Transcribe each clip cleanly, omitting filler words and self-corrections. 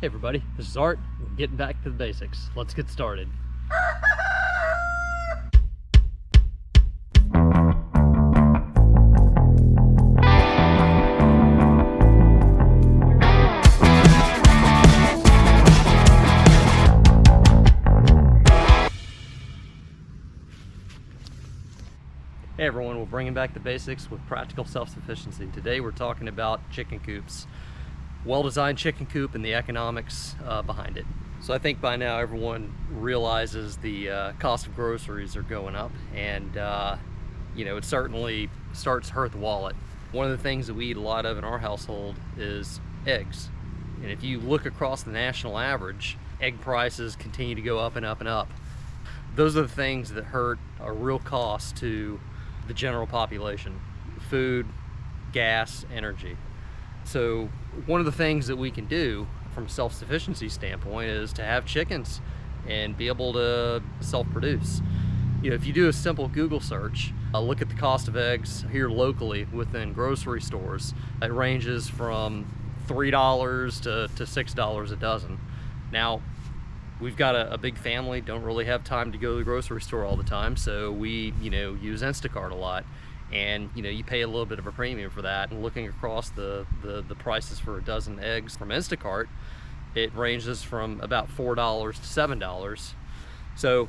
Hey everybody, this is Art. We're getting back to the basics. Let's get started. Hey everyone, we're bringing back the basics with practical self-sufficiency. Today we're talking about chicken coops. Well-designed chicken coop and the economics behind it. So I think by now everyone realizes the cost of groceries are going up, and it certainly starts to hurt the wallet. One of the things that we eat a lot of in our household is eggs. And if you look across the national average, egg prices continue to go up and up and up. Those are the things that hurt a real cost to the general population: food, gas, energy. So one of the things that we can do from a self-sufficiency standpoint is to have chickens and be able to self-produce. If you do a simple Google search, look at the cost of eggs here locally within grocery stores, it ranges from $3 to $6 a dozen. Now, we've got a big family, don't really have time to go to the grocery store all the time, so we use Instacart a lot. And you pay a little bit of a premium for that. And looking across the prices for a dozen eggs from Instacart, it ranges from about $4 to $7. So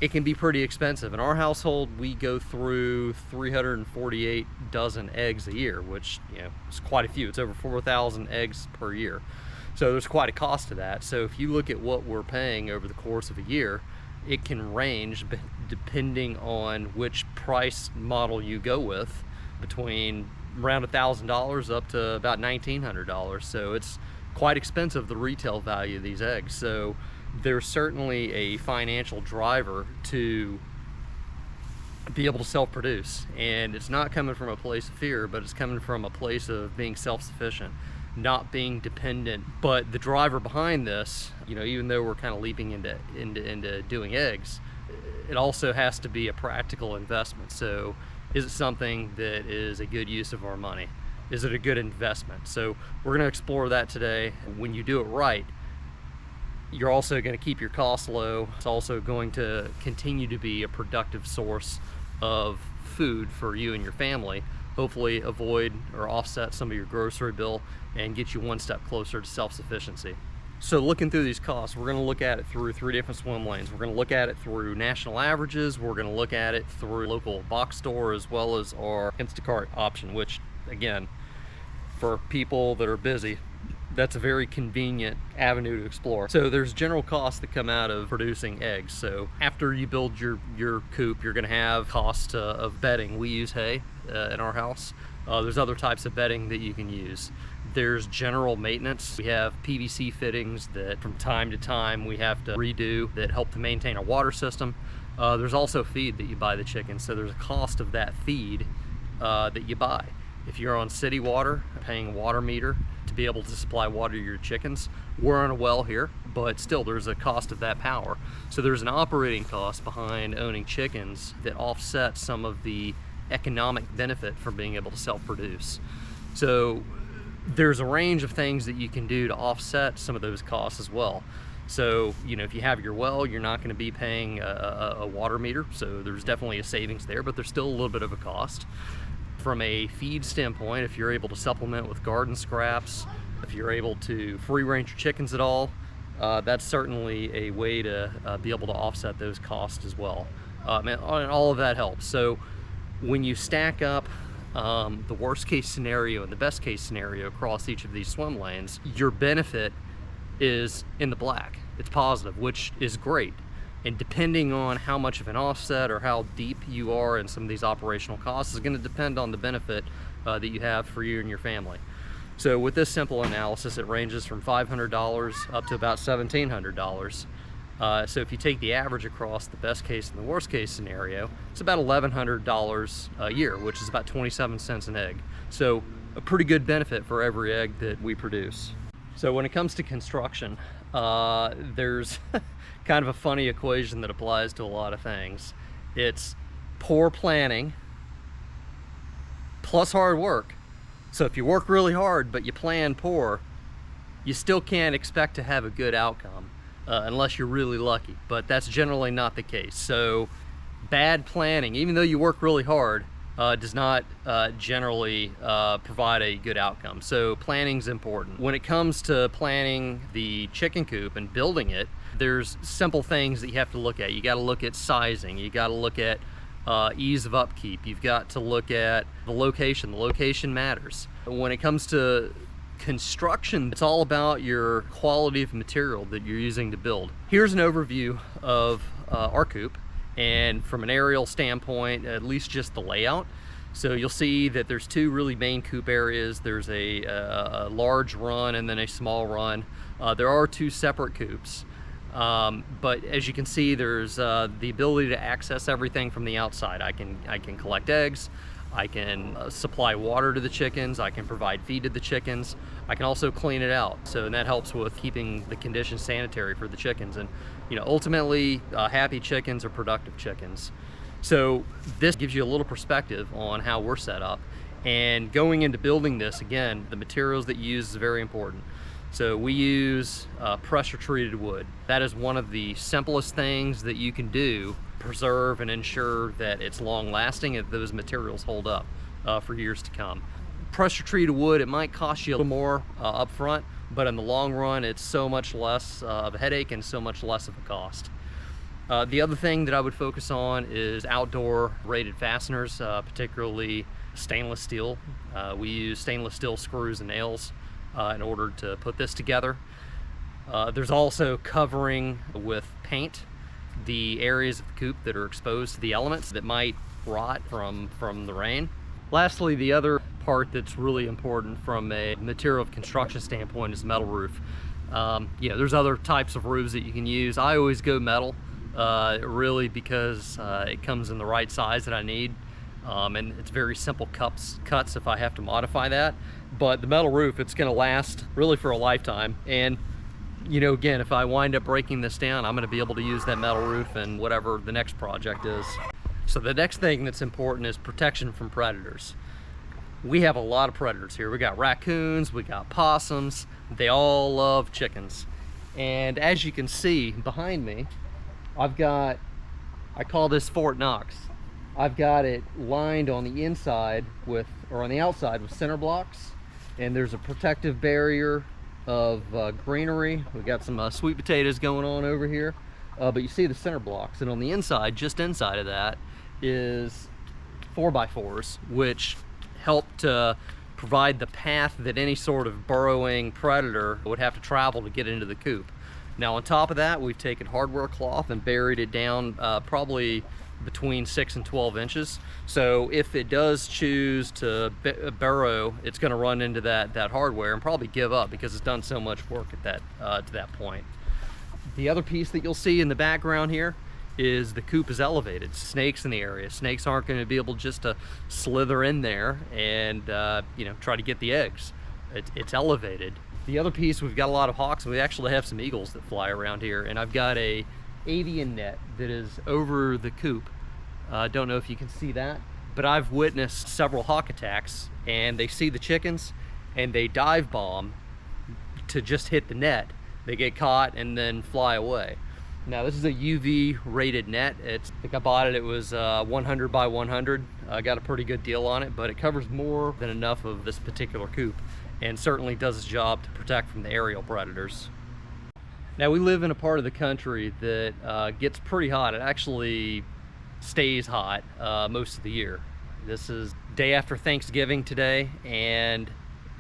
it can be pretty expensive. In our household, we go through 348 dozen eggs a year, which is quite a few. It's over 4,000 eggs per year. So there's quite a cost to that. So if you look at what we're paying over the course of a year, it can range, depending on which price model you go with, between around $1,000 up to about $1,900. So it's quite expensive, the retail value of these eggs. So there's certainly a financial driver to be able to self-produce. And it's not coming from a place of fear, but it's coming from a place of being self-sufficient, not being dependent. But the driver behind this, even though we're kind of leaping into doing eggs, it also has to be a practical investment. So is it something that is a good use of our money? Is it a good investment? So we're going to explore that today. When you do it right, you're also going to keep your costs low. It's also going to continue to be a productive source of food for you and your family. Hopefully avoid or offset some of your grocery bill and get you one step closer to self-sufficiency. So looking through these costs, we're going to look at it through 3 different swim lanes. We're going to look at it through national averages. We're going to look at it through local box store, as well as our Instacart option, which again, for people that are busy, that's a very convenient avenue to explore. So there's general costs that come out of producing eggs. So after you build your coop, you're going to have costs of bedding. We use hay in our house. There's other types of bedding that you can use. There's general maintenance. We have PVC fittings that from time to time we have to redo that help to maintain our water system. There's also feed that you buy the chickens. So there's a cost of that feed that you buy. If you're on city water, paying a water meter to be able to supply water to your chickens. We're on a well here, but still there's a cost of that power. So there's an operating cost behind owning chickens that offsets some of the economic benefit from being able to self-produce. So there's a range of things that you can do to offset some of those costs as well. So if you have your well, you're not going to be paying a water meter, so there's definitely a savings there, but there's still a little bit of a cost. From a feed standpoint, if you're able to supplement with garden scraps, if you're able to free range your chickens at all, that's certainly a way to be able to offset those costs as well. And all of that helps. So when you stack up the worst case scenario and the best case scenario across each of these swim lanes, your benefit is in the black. It's positive, which is great. And depending on how much of an offset or how deep you are in some of these operational costs is going to depend on the benefit that you have for you and your family. So with this simple analysis, it ranges from $500 up to about $1,700. So if you take the average across the best case and the worst case scenario, it's about $1,100 a year, which is about 27 cents an egg. So a pretty good benefit for every egg that we produce. So when it comes to construction, there's kind of a funny equation that applies to a lot of things. It's poor planning plus hard work. So if you work really hard but you plan poor, you still can't expect to have a good outcome unless you're really lucky, but that's generally not the case. So bad planning, even though you work really hard, does not generally provide a good outcome. So planning's important. When it comes to planning the chicken coop and building it, there's simple things that you have to look at. You got to look at sizing. You got to look at ease of upkeep. You've got to look at the location. The location matters. When it comes to construction, it's all about your quality of material that you're using to build. Here's an overview of our coop, and from an aerial standpoint, at least just the layout. So you'll see that there's two really main coop areas. There's a large run and then a small run. There are two separate coops. But as you can see, there's the ability to access everything from the outside. I can collect eggs, I can supply water to the chickens, I can provide feed to the chickens, I can also clean it out. So and that helps with keeping the conditions sanitary for the chickens. And ultimately, happy chickens are productive chickens. So this gives you a little perspective on how we're set up. And going into building this, again, the materials that you use is very important. So we use pressure treated wood. That is one of the simplest things that you can do, preserve and ensure that it's long lasting and those materials hold up for years to come. Pressure treated wood, it might cost you a little more up front, but in the long run, it's so much less of a headache and so much less of a cost. The other thing that I would focus on is outdoor rated fasteners, particularly stainless steel. We use stainless steel screws and nails in order to put this together. There's also covering with paint the areas of the coop that are exposed to the elements that might rot from the rain. Lastly, the other part that's really important from a material of construction standpoint is metal roof. There's other types of roofs that you can use. I always go metal, really because it comes in the right size that I need. And it's very simple cuts if I have to modify that. But the metal roof, it's going to last really for a lifetime. And again, if I wind up breaking this down, I'm going to be able to use that metal roof in whatever the next project is. So the next thing that's important is protection from predators. We have a lot of predators here. We got raccoons, we got possums. They all love chickens. And as you can see behind me, I call this Fort Knox. I've got it lined on the inside on the outside with center blocks, and there's a protective barrier of greenery. We've got some sweet potatoes going on over here, but you see the center blocks, and on the inside, just inside of that, is 4x4s, which help to provide the path that any sort of burrowing predator would have to travel to get into the coop. Now on top of that, we've taken hardware cloth and buried it down probably between 6 and 12 inches. So if it does choose to burrow, it's going to run into that hardware and probably give up because it's done so much work at to that point. The other piece that you'll see in the background here is the coop is elevated. Snakes in the area. Snakes aren't going to be able just to slither in there and try to get the eggs. It's elevated. The other piece, we've got a lot of hawks, and we actually have some eagles that fly around here, and I've got a avian net that is over the coop. Don't know if you can see that, but I've witnessed several hawk attacks, and they see the chickens and they dive bomb to just hit the net. They get caught and then fly away. Now this is a UV rated net. I think I bought it, it was 100 by 100. I got a pretty good deal on it, but it covers more than enough of this particular coop and certainly does its job to protect from the aerial predators. Now we live in a part of the country that gets pretty hot. It actually stays hot most of the year. This is day after Thanksgiving today, and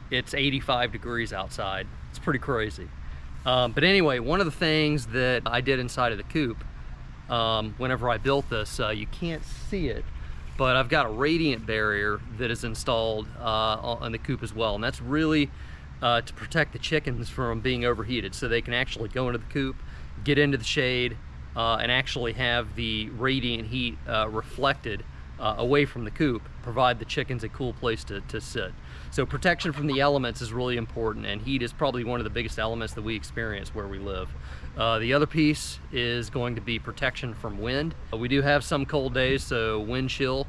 it's 85 degrees outside. It's pretty crazy. But anyway, one of the things that I did inside of the coop, whenever I built this, you can't see it, but I've got a radiant barrier that is installed on the coop as well, and that's really to protect the chickens from being overheated, so they can actually go into the coop, get into the shade, and actually have the radiant heat reflected away from the coop, provide the chickens a cool place to sit. So protection from the elements is really important, and heat is probably one of the biggest elements that we experience where we live. The other piece is going to be protection from wind. We do have some cold days, so wind chill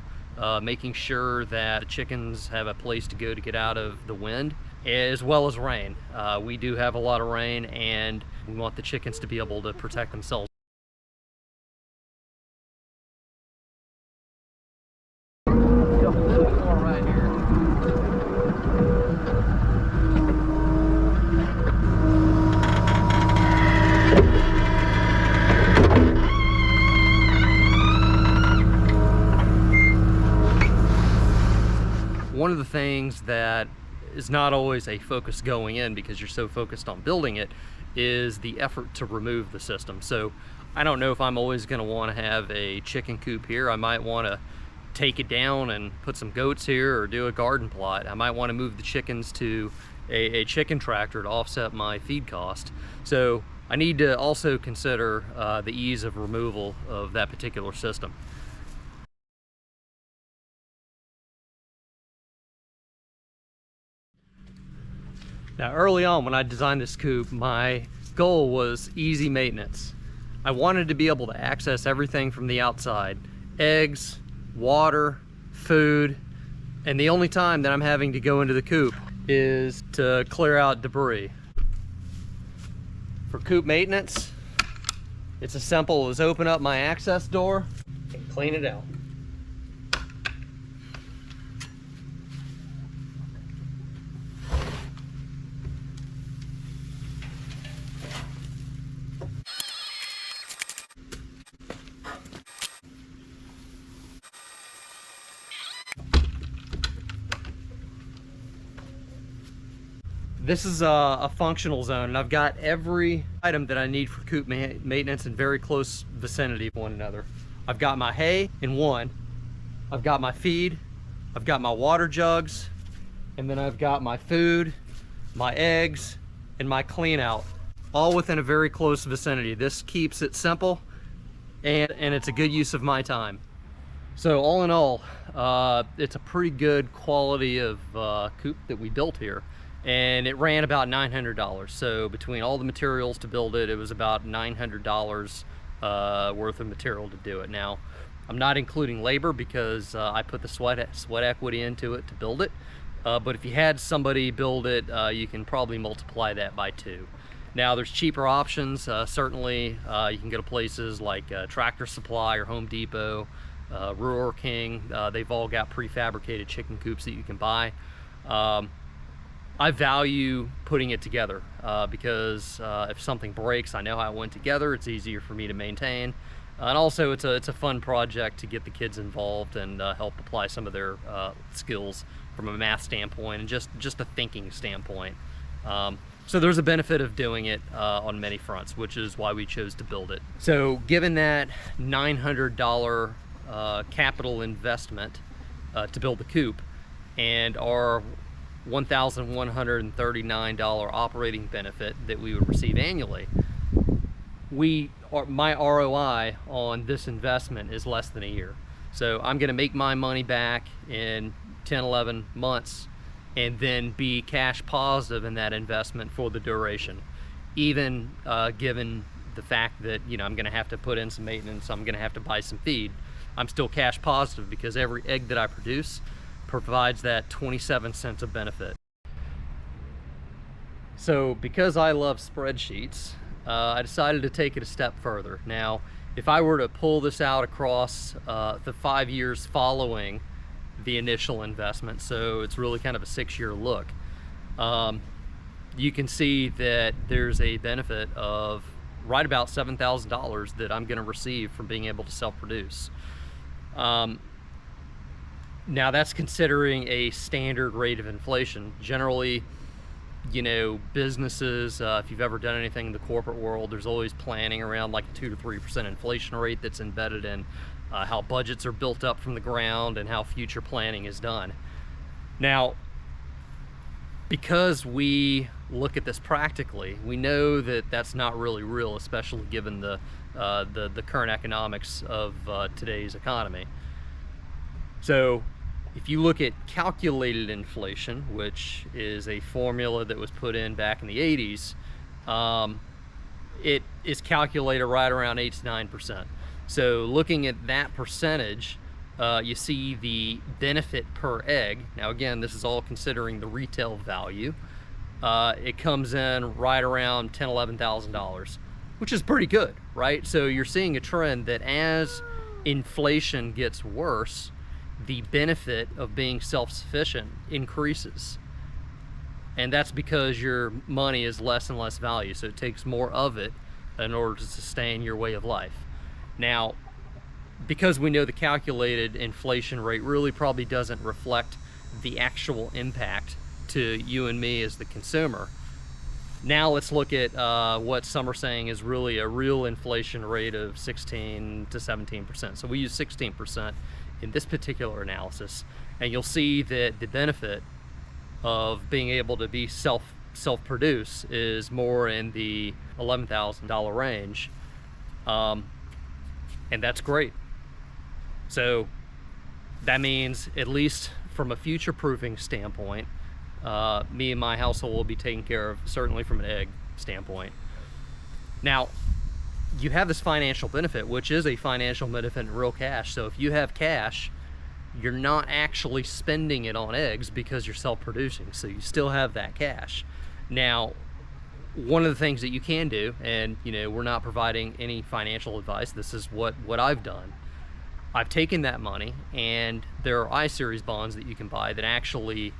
making sure that the chickens have a place to go to get out of the wind, as well as rain. We do have a lot of rain, and we want the chickens to be able to protect themselves. Go a little bit more right here. One of the things that is not always a focus going in, because you're so focused on building it, is the effort to remove the system. So I don't know if I'm always going to want to have a chicken coop here. I might want to take it down and put some goats here, or do a garden plot. I might want to move the chickens to a chicken tractor to offset my feed cost. So I need to also consider the ease of removal of that particular system. Now, early on when I designed this coop, my goal was easy maintenance. I wanted to be able to access everything from the outside: eggs, water, food, and the only time that I'm having to go into the coop is to clear out debris. For coop maintenance, it's as simple as open up my access door and clean it out. This is a functional zone, and I've got every item that I need for coop maintenance in very close vicinity of one another. I've got my hay in one, I've got my feed, I've got my water jugs, and then I've got my food, my eggs, and my clean out, all within a very close vicinity. This keeps it simple, and it's a good use of my time. So all in all, it's a pretty good quality of coop that we built here. And it ran about $900. So between all the materials to build it, it was about $900 worth of material to do it. Now, I'm not including labor because I put the sweat equity into it to build it. But if you had somebody build it, you can probably multiply that by 2. Now, there's cheaper options. Certainly, you can go to places like Tractor Supply or Home Depot, Ruhr King. They've all got prefabricated chicken coops that you can buy. I value putting it together because if something breaks, I know how it went together. It's easier for me to maintain, and also it's a fun project to get the kids involved and help apply some of their skills from a math standpoint and just a thinking standpoint. So there's a benefit of doing it on many fronts, which is why we chose to build it. So given that $900 capital investment to build the coop, and our $1,139 operating benefit that we would receive annually, my ROI on this investment is less than a year. So I'm going to make my money back in 10, 11 months and then be cash positive in that investment for the duration, even given the fact that, you know, I'm going to have to put in some maintenance, I'm going to have to buy some feed. I'm still cash positive because every egg that I produce provides that 27 cents of benefit. So because I love spreadsheets, I decided to take it a step further. Now, if I were to pull this out across the 5 years following the initial investment, so it's really kind of a 6-year look, you can see that there's a benefit of right about $7,000 that I'm going to receive from being able to self-produce. Now that's considering a standard rate of inflation. Generally, you know, businesses, if you've ever done anything in the corporate world, there's always planning around like a 2 to 3% inflation rate that's embedded in how budgets are built up from the ground and how future planning is done. Now, because we look at this practically, we know that that's not really real, especially given the current economics of today's economy. So if you look at calculated inflation, which is a formula that was put in back in the 80s, it is calculated right around 8 to 9%. So looking at that percentage, you see the benefit per egg. Now again, this is all considering the retail value. It comes in right around $10,000, $11,000, which is pretty good, right? So you're seeing a trend that as inflation gets worse, the benefit of being self-sufficient increases. And that's because your money is less and less value, so it takes more of it in order to sustain your way of life. Now, because we know the calculated inflation rate really probably doesn't reflect the actual impact to you and me as the consumer, now let's look at what some are saying is really a real inflation rate of 16 to 17%. So we use 16% in this particular analysis, and you'll see that the benefit of being able to be self-produce is more in the $11,000 range, and that's great. So that means, at least from a future-proofing standpoint, me and my household will be taken care of, certainly from an egg standpoint. Now, you have this financial benefit, which is a financial benefit in real cash. So if you have cash, you're not actually spending it on eggs because you're self-producing, so you still have that cash. Now, one of the things that you can do, and we're not providing any financial advice, this is what I've done. I've taken that money, and there are I-Series bonds that you can buy that actually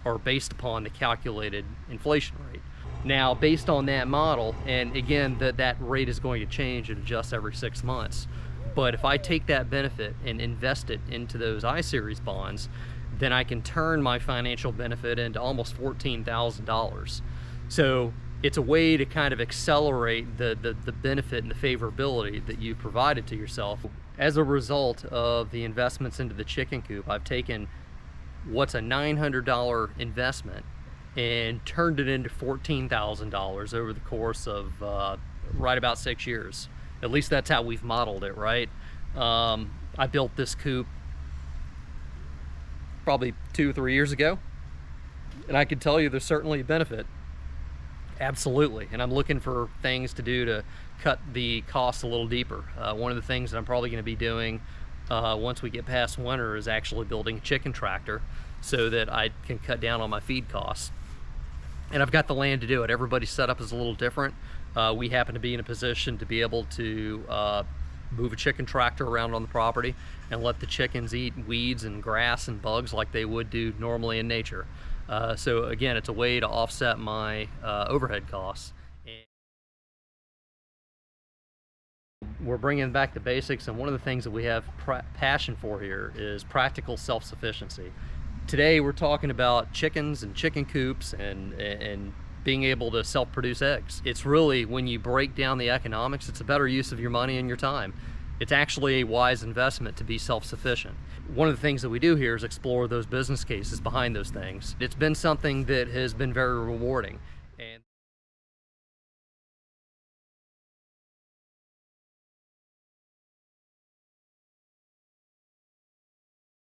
are based upon the calculated inflation rate. Now, based on that model, and again, that rate is going to change and adjust every 6 months, but if I take that benefit and invest it into those I-Series bonds, then I can turn my financial benefit into almost $14,000. So it's a way to kind of accelerate the benefit and the favorability that you provided to yourself. As a result of the investments into the chicken coop, I've taken what's a $900 investment and turned it into $14,000 over the course of right about 6 years. At least that's how we've modeled it, right? I built this coop probably 2 or 3 years ago, and I can tell you there's certainly a benefit. Absolutely. And I'm looking for things to do to cut the costs a little deeper. One of the things that I'm probably going to be doing once we get past winter is actually building a chicken tractor so that I can cut down on my feed costs. And I've got the land to do it. Everybody's setup is a little different. We happen to be in a position to be able to move a chicken tractor around on the property and let the chickens eat weeds and grass and bugs like they would do normally in nature. So again, it's a way to offset my overhead costs. We're bringing back the basics, and one of the things that we have passion for here is practical self-sufficiency. Today we're talking about chickens and chicken coops and being able to self-produce eggs. It's really, when you break down the economics, it's a better use of your money and your time. It's actually a wise investment to be self-sufficient. One of the things that we do here is explore those business cases behind those things. It's been something that has been very rewarding. And